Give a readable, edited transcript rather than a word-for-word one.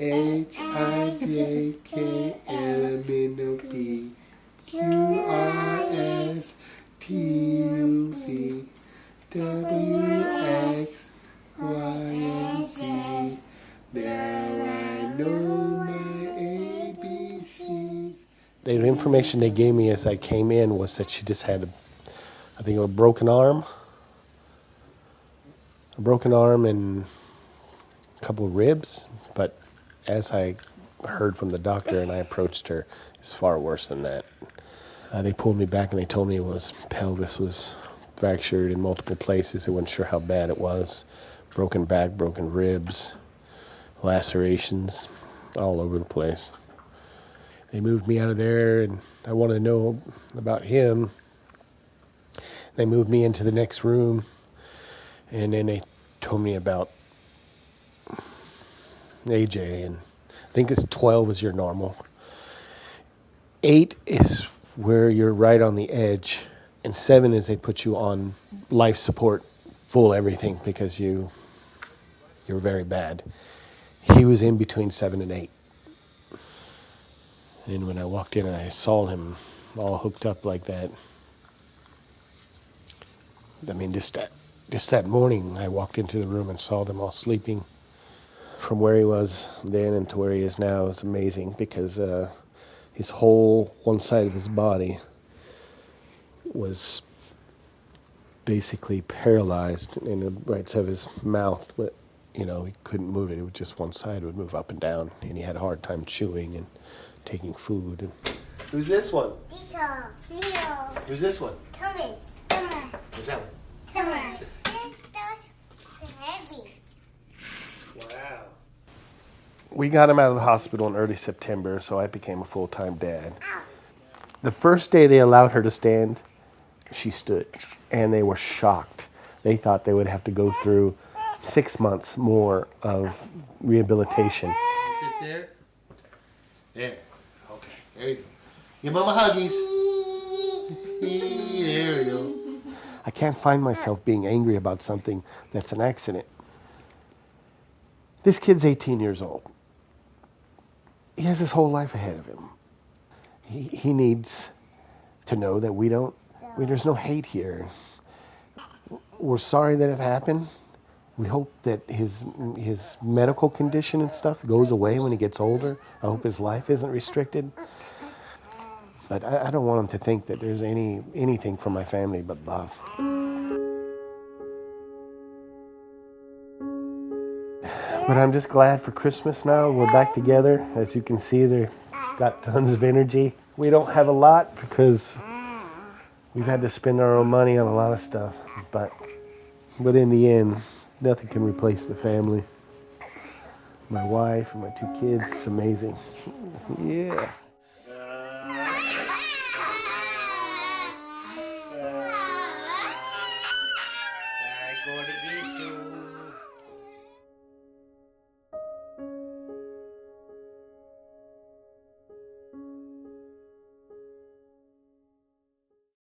HIJKLMNOP QRSTUV WXYZ. Now I know my ABCs. The information they gave me as I came in was that she just had, I think, a broken arm and a couple of ribs. But as I heard from the doctor and I approached her, it's far worse than that. They pulled me back and they told me pelvis was fractured in multiple places. They weren't sure how bad it was. Broken back, broken ribs, lacerations all over the place. They moved me out of there and I wanted to know about him. They moved me into the next room and then they told me about AJ, and I think it's 12 is your normal. 8 is where you're right on the edge, and 7 is they put you on life support, full everything, because you're very bad. He was in between 7 and 8. And when I walked in and I saw him all hooked up like that, I mean, just that morning I walked into the room and saw them all sleeping. From where he was then and to where he is now is amazing, because his whole one side of his body was basically paralyzed in the right side of his mouth, but he couldn't move it. It was just one side would move up and down, and he had a hard time chewing and taking food. Who's this one? Who's this one? Thomas. Who's that one? Thomas. Those heavy. Wow. We got him out of the hospital in early September, so I became a full-time dad. The first day they allowed her to stand, she stood, and they were shocked. They thought they would have to go through 6 months more of rehabilitation. Sit there. There. Okay. There you go. Give mama huggies. There you go. I can't find myself being angry about something that's an accident. This kid's 18 years old. He has his whole life ahead of him. He needs to know that there's no hate here. We're sorry that it happened. We hope that his medical condition and stuff goes away when he gets older. I hope his life isn't restricted. But I don't want him to think that there's anything for my family but love. But I'm just glad for Christmas now. We're back together. As you can see, they've got tons of energy. We don't have a lot because we've had to spend our own money on a lot of stuff. But in the end, nothing can replace the family. My wife and my 2 kids, it's amazing. Yeah.